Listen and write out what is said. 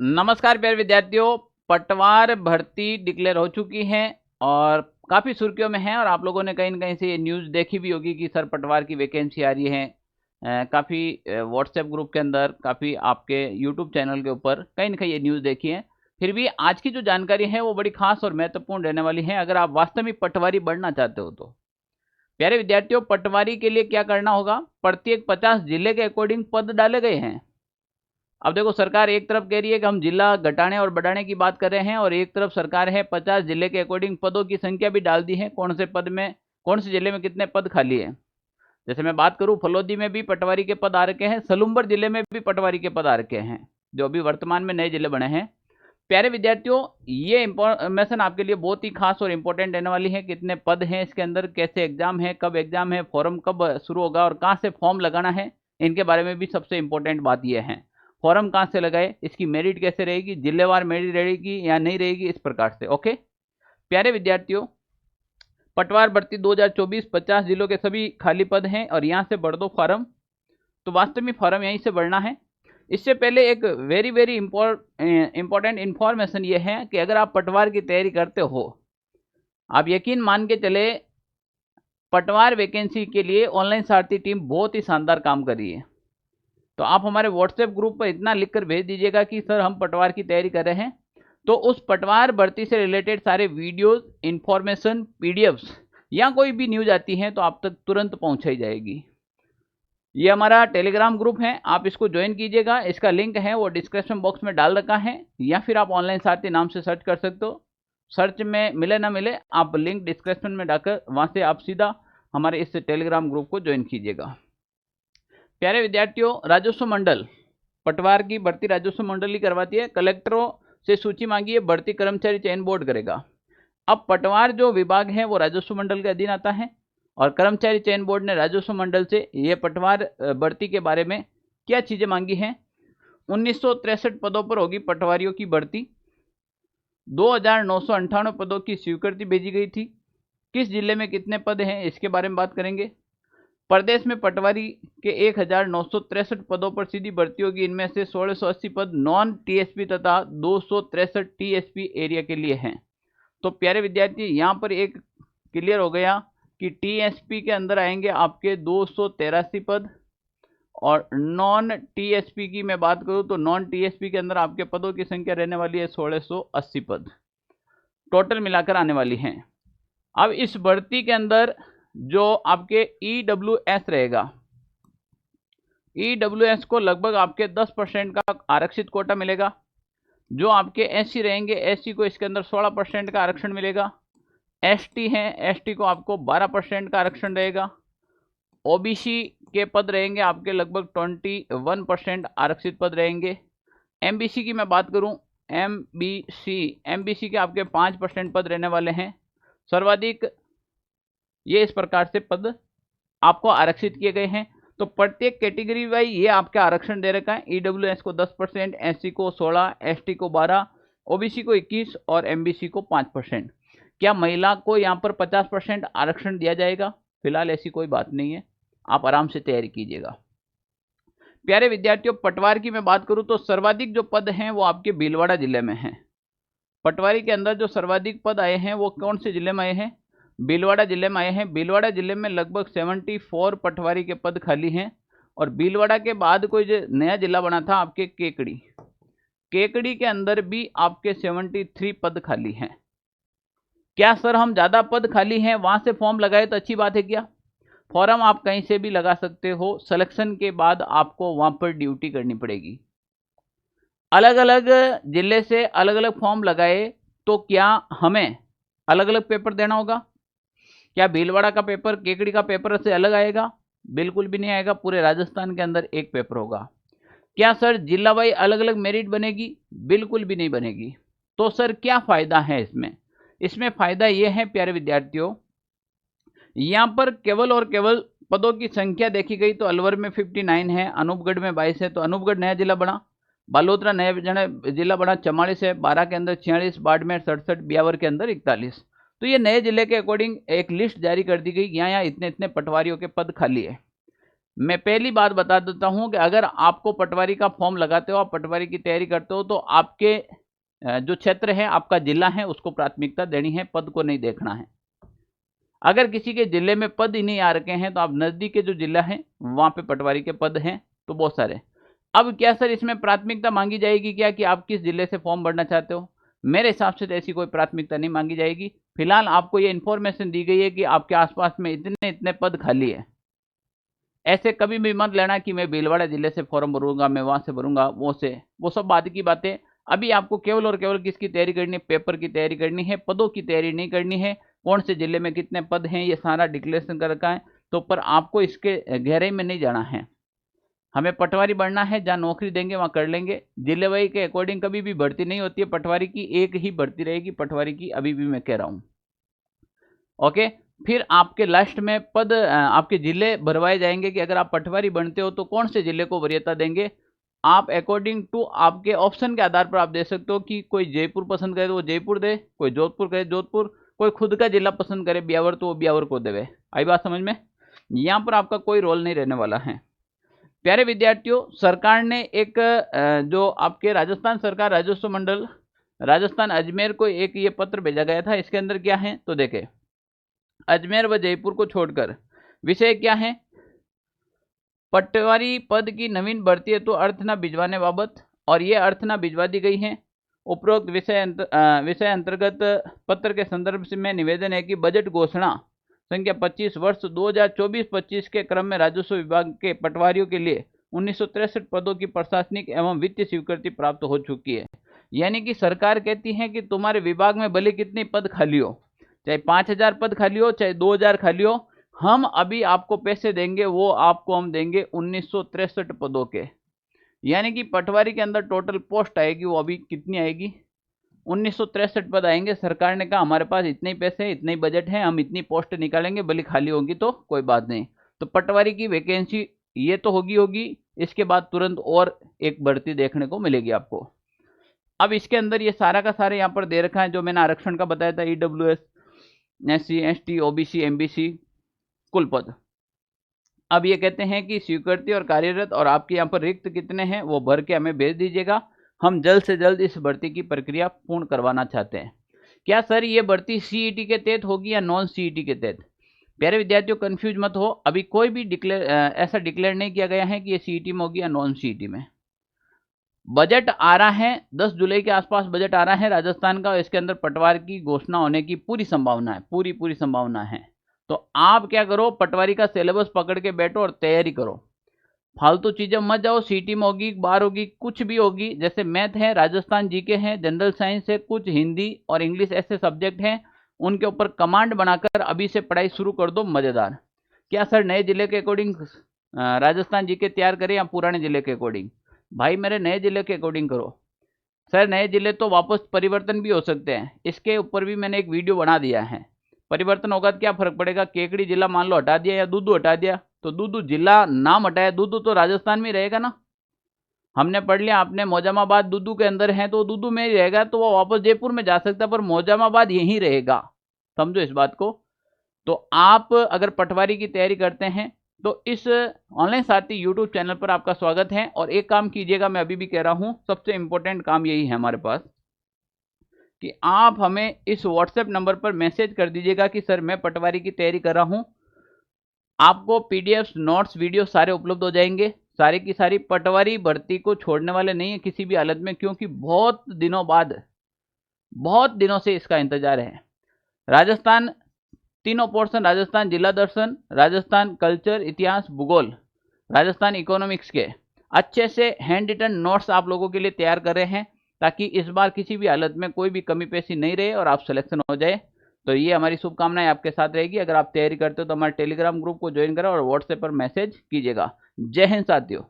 नमस्कार प्यारे विद्यार्थियों, पटवार भर्ती डिक्लेयर हो चुकी है और काफ़ी सुर्खियों में है। और आप लोगों ने कहीं न कहीं से ये न्यूज़ देखी भी होगी कि सर पटवार की वैकेंसी आ रही है। काफ़ी व्हाट्सएप ग्रुप के अंदर, काफ़ी आपके यूट्यूब चैनल के ऊपर कहीं न कहीं ये न्यूज़ देखी है। फिर भी आज की जो जानकारी है वो बड़ी खास और महत्वपूर्ण रहने वाली है, अगर आप वास्तव में पटवारी बनना चाहते हो तो। प्यारे विद्यार्थियों, पटवारी के लिए क्या करना होगा? प्रत्येक 50 जिले के अकॉर्डिंग पद डाले गए हैं। अब देखो, सरकार एक तरफ कह रही है कि हम जिला घटाने और बढ़ाने की बात कर रहे हैं, और एक तरफ सरकार है 50 जिले के अकॉर्डिंग पदों की संख्या भी डाल दी है, कौन से पद में, कौन से जिले में कितने पद खाली है। जैसे मैं बात करूं, फलोदी में भी पटवारी के पद आ रखे हैं, सलुम्बर जिले में भी पटवारी के पद आ रखे हैं, जो अभी वर्तमान में नए जिले बने हैं। प्यारे विद्यार्थियों, ये इंफॉर्मेशन आपके लिए बहुत ही खास और इंपॉर्टेंट रहने वाली है। कितने पद हैं इसके अंदर, कैसे एग्जाम है, कब एग्जाम है, फॉर्म कब शुरू होगा और कहाँ से फॉर्म लगाना है, इनके बारे में भी सबसे इंपॉर्टेंट बात यह है। फॉर्म कहाँ से लगाए, इसकी मेरिट कैसे रहेगी, जिलेवार मेरिट रहेगी या नहीं रहेगी, इस प्रकार से। ओके प्यारे विद्यार्थियों, पटवार भर्ती 2024 50 जिलों के सभी खाली पद हैं और यहाँ से भर दो फॉर्म। तो वास्तव में फॉर्म यहीं से भरना है। इससे पहले एक वेरी वेरी इंपॉर्टेंट इंफॉर्मेशन ये है कि अगर आप पटवार की तैयारी करते हो, आप यकीन मान के चले, पटवार वैकेंसी के लिए ऑनलाइन सारथी टीम बहुत ही शानदार काम कर रही है। तो आप हमारे व्हाट्सएप ग्रुप पर इतना लिखकर भेज दीजिएगा कि सर हम पटवार की तैयारी कर रहे हैं, तो उस पटवार भर्ती से रिलेटेड सारे वीडियोस, इंफॉर्मेशन, पीडीएफ्स या कोई भी न्यूज आती है तो आप तक तुरंत पहुंचाई जाएगी। ये हमारा टेलीग्राम ग्रुप है, आप इसको ज्वाइन कीजिएगा। इसका लिंक है वो डिस्क्रिप्शन बॉक्स में डाल रखा है, या फिर आप ऑनलाइन सारथी नाम से सर्च कर सकते हो। सर्च में मिले ना मिले, आप लिंक डिस्क्रिप्शन में डालकर वहाँ से आप सीधा हमारे इस टेलीग्राम ग्रुप को ज्वाइन कीजिएगा। प्यारे विद्यार्थियों, राजस्व मंडल, पटवार की भर्ती राजस्व मंडल ही करवाती है। कलेक्टरों से सूची मांगी है, भर्ती कर्मचारी चयन बोर्ड करेगा। अब पटवार जो विभाग है वो राजस्व मंडल के अधीन आता है, और कर्मचारी चयन बोर्ड ने राजस्व मंडल से ये पटवार भर्ती के बारे में क्या चीज़ें मांगी हैं। 1963 पदों पर होगी पटवारियों की भर्ती। 2998 पदों की स्वीकृति भेजी गई थी। किस जिले में कितने पद हैं इसके बारे में बात करेंगे। प्रदेश में पटवारी के 1963 पदों पर सीधी भर्ती होगी। इनमें से 1680 पद नॉन टीएसपी तथा 263 टीएसपी एरिया के लिए हैं। तो प्यारे विद्यार्थी, यहाँ पर एक क्लियर हो गया कि टीएसपी के अंदर आएंगे आपके 283 पद, और नॉन टीएसपी की मैं बात करूँ तो नॉन टीएसपी के अंदर आपके पदों की संख्या रहने वाली है 1680 पद टोटल मिलाकर आने वाली हैं। अब इस भर्ती के अंदर जो आपके ईडब्ल्यूएस रहेगा, ईडब्ल्यूएस को लगभग आपके 10% का आरक्षित कोटा मिलेगा। जो आपके एससी रहेंगे, एससी को इसके अंदर 16% का आरक्षण मिलेगा। एसटी है, एसटी को आपको 12% का आरक्षण रहेगा। ओबीसी के पद रहेंगे आपके लगभग 21% आरक्षित पद रहेंगे। एमबीसी की मैं बात करूं, एमबीसी के आपके 5% पद रहने वाले हैं। सर्वाधिक ये इस प्रकार से पद आपको आरक्षित किए गए हैं। तो प्रत्येक कैटेगरी वाइज ये आपका आरक्षण दे रखा है। ईडब्ल्यूएस को 10%, एससी को 16%, एसटी को 12%, ओबीसी को 21% और एमबीसी को 5%। क्या महिला को यहाँ पर 50% आरक्षण दिया जाएगा? फिलहाल ऐसी कोई बात नहीं है, आप आराम से तैयारी कीजिएगा। प्यारे विद्यार्थियों, पटवार की मैं बात करूं तो सर्वाधिक जो पद हैं वो आपके भीलवाड़ा जिले में हैं। पटवारी के अंदर जो सर्वाधिक पद आए हैं वो कौन से जिले में आए हैं? भीलवाड़ा जिले में आए हैं। भीलवाड़ा जिले में लगभग 74 पटवारी के पद खाली हैं। और भीलवाड़ा के बाद कोई जो नया जिला बना था आपके केकड़ी, केकड़ी के अंदर भी आपके 73 पद खाली हैं। क्या सर हम ज़्यादा पद खाली हैं वहाँ से फॉर्म लगाए तो अच्छी बात है क्या? फॉर्म आप कहीं से भी लगा सकते हो, सिलेक्शन के बाद आपको वहाँ पर ड्यूटी करनी पड़ेगी। अलग अलग जिले से अलग अलग फॉर्म लगाए तो क्या हमें अलग अलग पेपर देना होगा? क्या भीलवाड़ा का पेपर केकड़ी का पेपर से अलग आएगा? बिल्कुल भी नहीं आएगा। पूरे राजस्थान के अंदर एक पेपर होगा। क्या सर जिला वाइज अलग अलग मेरिट बनेगी? बिल्कुल भी नहीं बनेगी। तो सर क्या फ़ायदा है इसमें? इसमें फ़ायदा ये है प्यारे विद्यार्थियों, यहाँ पर केवल और केवल पदों की संख्या देखी गई तो अलवर में 59 है, अनूपगढ़ में 22 है, तो अनूपगढ़ नया जिला बना। बालोतरा नया जिला बना, 44 है, 12 के अंदर 46, बाड़मेर 67, ब्यावर के अंदर 41। तो ये नए जिले के अकॉर्डिंग एक लिस्ट जारी कर दी गई, यहाँ इतने इतने पटवारियों के पद खाली है। मैं पहली बात बता देता हूं कि अगर आपको पटवारी का फॉर्म लगाते हो, आप पटवारी की तैयारी करते हो, तो आपके जो क्षेत्र है, आपका जिला है, उसको प्राथमिकता देनी है, पद को नहीं देखना है। अगर किसी के जिले में पद ही नहीं आ रखे हैं तो आप नजदीक के जो जिला है वहां पे पटवारी के पद हैं तो बहुत सारे। अब क्या सर इसमें प्राथमिकता मांगी जाएगी क्या कि आप किस जिले से फॉर्म भरना चाहते हो? मेरे हिसाब से तो ऐसी कोई प्राथमिकता नहीं मांगी जाएगी। फिलहाल आपको ये इन्फॉर्मेशन दी गई है कि आपके आसपास में इतने इतने पद खाली है। ऐसे कभी भी मत लेना कि मैं भीलवाड़ा जिले से फॉर्म भरूंगा, मैं वहां से भरूंगा, वो सब बाद की बातें। अभी आपको केवल और केवल किसकी तैयारी करनी है? पेपर की तैयारी करनी है, पदों की तैयारी नहीं करनी है। कौन से जिले में कितने पद हैं ये सारा डिक्लेरेशन कर रखा है, तो पर आपको इसके गहराई में नहीं जाना है। हमें पटवारी बनना है, जहाँ नौकरी देंगे वहाँ कर लेंगे। जिले वाई के अकॉर्डिंग कभी भी भर्ती नहीं होती है पटवारी की, एक ही भर्ती रहेगी पटवारी की, अभी भी मैं कह रहा हूँ। ओके, फिर आपके लास्ट में पद आपके जिले भरवाए जाएंगे कि अगर आप पटवारी बनते हो तो कौन से जिले को वरीयता देंगे। आप अकॉर्डिंग टू आपके ऑप्शन के आधार पर आप दे सकते हो कि कोई जयपुर पसंद करे तो वो जयपुर दे, कोई जोधपुर करे जोधपुर, कोई खुद का जिला पसंद करे ब्यावर तो वो ब्यावर को देवे। आई बात समझ में? यहाँ पर आपका कोई रोल नहीं रहने वाला है। प्यारे विद्यार्थियों, सरकार ने एक जो आपके राजस्थान सरकार राजस्व मंडल राजस्थान अजमेर को एक ये पत्र भेजा गया था। इसके अंदर क्या है तो देखें, अजमेर व जयपुर को छोड़कर विषय क्या है? पटवारी पद की नवीन भर्ती हेतु अर्थना भिजवाने बाबत, और ये अर्थना भिजवा दी गई है। उपरोक्त विषय अंतर्गत पत्र के संदर्भ से में निवेदन है कि बजट घोषणा संख्या 25 वर्ष 2024-25 के क्रम में राजस्व विभाग के पटवारियों के लिए 1963 पदों की प्रशासनिक एवं वित्तीय स्वीकृति प्राप्त हो चुकी है। यानी कि सरकार कहती है कि तुम्हारे विभाग में भले कितनी पद खाली हो, चाहे 5000 पद खाली हो, चाहे 2000 खाली हो, हम अभी आपको पैसे देंगे, वो आपको हम देंगे 1963 पदों के। यानी कि पटवारी के अंदर टोटल पोस्ट आएगी, वो अभी कितनी आएगी? 1963 पद आएंगे। सरकार ने कहा हमारे पास इतने ही पैसे, इतने ही बजट है, हम इतनी पोस्ट निकालेंगे, भले खाली होगी तो कोई बात नहीं। तो पटवारी की वैकेंसी ये तो होगी, इसके बाद तुरंत और एक भर्ती देखने को मिलेगी आपको। अब इसके अंदर ये सारा का सारा यहाँ पर दे रखा है जो मैंने आरक्षण का बताया था, EWS, SC, ST, OBC, MBC कुल पद। अब ये कहते हैं कि स्वीकृति और कार्यरत और आपके यहाँ पर रिक्त कितने हैं वो भर के हमें भेज दीजिएगा। हम जल्द से जल्द इस भर्ती की प्रक्रिया पूर्ण करवाना चाहते हैं। क्या सर ये भर्ती CET के तहत होगी या नॉन CET के तहत? प्यारे विद्यार्थियों कंफ्यूज मत हो, अभी कोई भी ऐसा डिक्लेयर नहीं किया गया है कि ये CET में होगी या नॉन CET में। बजट आ रहा है 10 जुलाई के आसपास बजट आ रहा है राजस्थान का, इसके अंदर पटवार की घोषणा होने की पूरी संभावना है, पूरी संभावना है। तो आप क्या करो, पटवारी का सिलेबस पकड़ के बैठो और तैयारी करो, फालतू चीजें मत जाओ। CET में होगी, बार होगी, कुछ भी होगी। जैसे मैथ है, राजस्थान GK है, जनरल साइंस है, कुछ हिंदी और इंग्लिश ऐसे सब्जेक्ट हैं, उनके ऊपर कमांड बनाकर अभी से पढ़ाई शुरू कर दो, मजेदार। क्या सर नए जिले के अकॉर्डिंग राजस्थान GK तैयार करें या पुराने जिले के अकॉर्डिंग? भाई मेरे नए जिले के अकॉर्डिंग करो। सर नए जिले तो वापस परिवर्तन भी हो सकते हैं, इसके ऊपर भी मैंने एक वीडियो बना दिया है। परिवर्तन होगा तो क्या फर्क पड़ेगा? केकड़ी जिला मान लो हटा दिया या दूदू हटा दिया, तो दूदू जिला नाम हटाया, दूदू तो राजस्थान में रहेगा ना। हमने पढ़ लिया, आपने मौजामाबाद दूदू के अंदर है तो दूदू में ही रहेगा, तो वो वापस जयपुर में जा सकता है पर मौजामाबाद यहीं रहेगा। समझो इस बात को। तो आप अगर पटवारी की तैयारी करते हैं तो इस ऑनलाइन साथी यूट्यूब चैनल पर आपका स्वागत है। और एक काम कीजिएगा, मैं अभी भी कह रहा हूं, सबसे इंपॉर्टेंट काम यही है हमारे पास कि आप हमें इस व्हाट्सएप नंबर पर मैसेज कर दीजिएगा कि सर मैं पटवारी की तैयारी कर रहा हूं। आपको PDFs, नोट्स, वीडियो सारे उपलब्ध हो जाएंगे। सारी की सारी पटवारी भर्ती को छोड़ने वाले नहीं है किसी भी हालत में, क्योंकि बहुत दिनों से इसका इंतजार है। राजस्थान तीनों पोर्शन, राजस्थान जिला दर्शन, राजस्थान कल्चर, इतिहास, भूगोल, राजस्थान इकोनॉमिक्स के अच्छे से हैंड रिटन नोट्स आप लोगों के लिए तैयार कर रहे हैं, ताकि इस बार किसी भी हालत में कोई भी कमी पेशी नहीं रहे और आप सिलेक्शन हो जाए। तो ये हमारी शुभकामनाएं आपके साथ रहेगी। अगर आप तैयारी करते हो तो हमारे टेलीग्राम ग्रुप को ज्वाइन करें और व्हाट्सएप पर मैसेज कीजिएगा। जय हिंद साथियों।